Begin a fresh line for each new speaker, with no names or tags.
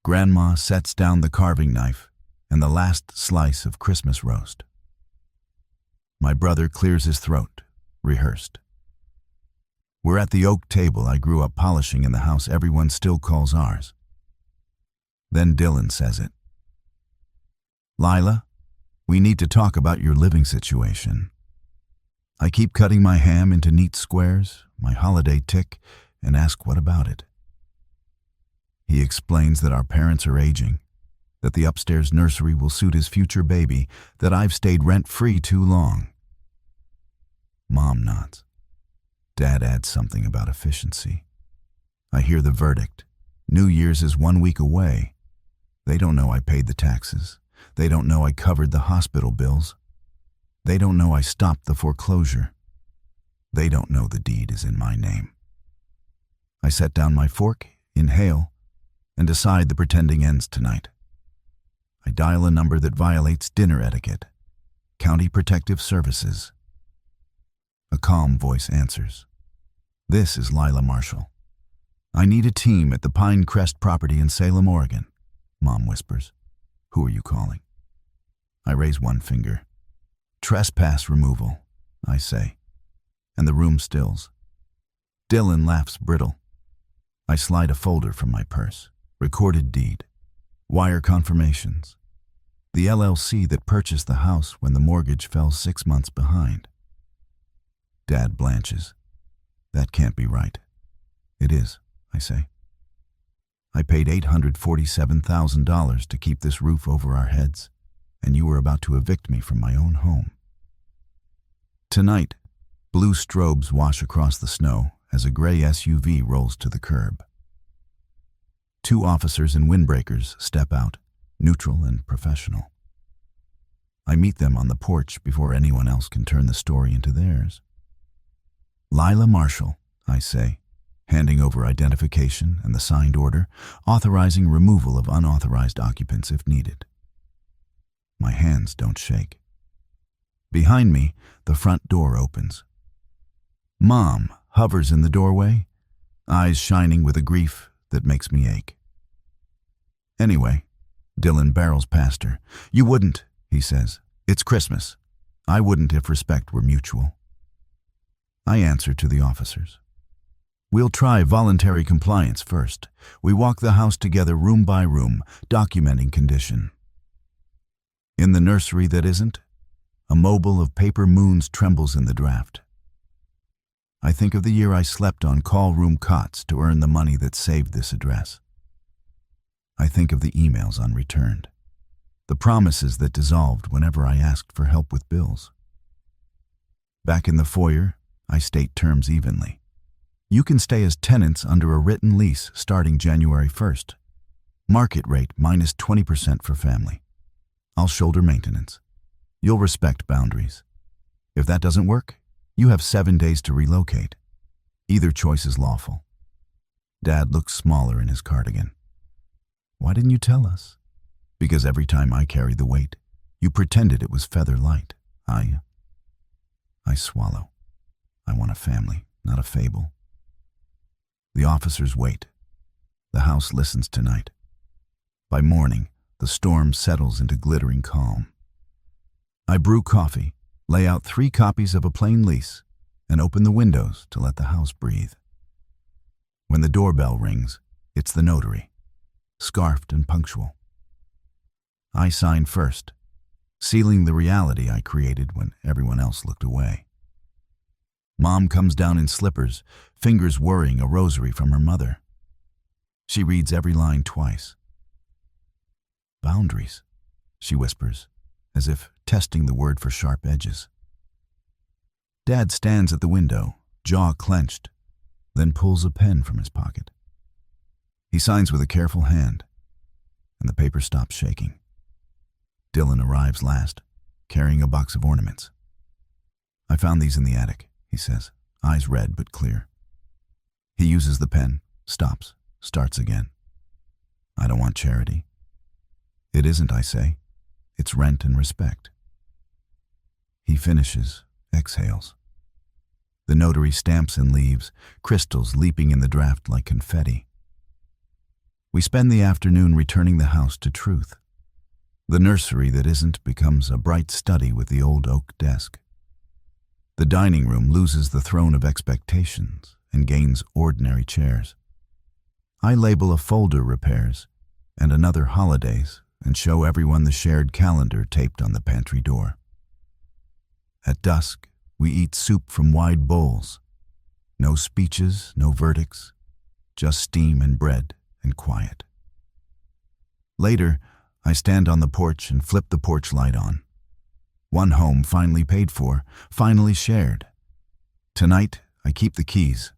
Grandma sets down the carving knife and the last slice of Christmas roast. My brother clears his throat, rehearsed. We're at the oak table I grew up polishing in the house everyone still calls ours. Then Dylan says it. Lila, we need to talk about your living situation. I keep cutting my ham into neat squares, my holiday tick, and ask what about it. He explains that our parents are aging, that the upstairs nursery will suit his future baby, that I've stayed rent-free too long. Mom nods. Dad adds something about efficiency. I hear the verdict. New Year's is 1 week away. They don't know I paid the taxes. They don't know I covered the hospital bills. They don't know I stopped the foreclosure. They don't know the deed is in my name. I set down my fork, inhale, and decide the pretending ends tonight. I dial a number that violates dinner etiquette. County Protective Services. A calm voice answers. This is Lila Marshall. I need a team at the Pine Crest property in Salem, Oregon. Mom whispers. Who are you calling? I raise one finger. Trespass removal, I say, and the room stills. Dylan laughs brittle. I slide a folder from my purse. Recorded deed. Wire confirmations. The LLC that purchased the house when the mortgage fell 6 months behind. Dad blanches. That can't be right. It is, I say. I paid $847,000 to keep this roof over our heads, and you were about to evict me from my own home. Tonight, blue strobes wash across the snow as a gray SUV rolls to the curb. 2 officers in windbreakers step out, neutral and professional. I meet them on the porch before anyone else can turn the story into theirs. Lila Marshall, I say, handing over identification and the signed order, authorizing removal of unauthorized occupants if needed. My hands don't shake. Behind me, the front door opens. Mom hovers in the doorway, eyes shining with a grief that makes me ache. Anyway, Dylan barrels past her. You wouldn't, he says. It's Christmas. I wouldn't if respect were mutual. I answer to the officers. We'll try voluntary compliance first. We walk the house together room by room, documenting condition. In the nursery that isn't, a mobile of paper moons trembles in the draft. I think of the year I slept on call room cots to earn the money that saved this address. I think of the emails unreturned, the promises that dissolved whenever I asked for help with bills. Back in the foyer, I state terms evenly. You can stay as tenants under a written lease starting January 1st. Market rate minus 20% for family. I'll shoulder maintenance. You'll respect boundaries. If that doesn't work, you have 7 days to relocate. Either choice is lawful. Dad looks smaller in his cardigan. Why didn't you tell us? Because every time I carried the weight, you pretended it was feather light. I swallow. I want a family, not a fable. The officers wait. The house listens tonight. By morning, the storm settles into glittering calm. I brew coffee, lay out 3 copies of a plain lease, and open the windows to let the house breathe. When the doorbell rings, it's the notary, scarfed and punctual. I sign first, sealing the reality I created when everyone else looked away. Mom comes down in slippers, fingers worrying a rosary from her mother. She reads every line twice. Boundaries, she whispers, as if testing the word for sharp edges. Dad stands at the window, jaw clenched, then pulls a pen from his pocket. He signs with a careful hand, and the paper stops shaking. Dylan arrives last, carrying a box of ornaments. I found these in the attic, he says, eyes red but clear. He uses the pen, stops, starts again. I don't want charity. It isn't, I say. It's rent and respect. He finishes, exhales. The notary stamps and leaves, crystals leaping in the draft like confetti. We spend the afternoon returning the house to truth. The nursery that isn't becomes a bright study with the old oak desk. The dining room loses the throne of expectations and gains ordinary chairs. I label a folder repairs and another holidays and show everyone the shared calendar taped on the pantry door. At dusk, we eat soup from wide bowls. No speeches, no verdicts, just steam and bread and quiet. Later, I stand on the porch and flip the porch light on. One home finally paid for, finally shared. Tonight, I keep the keys,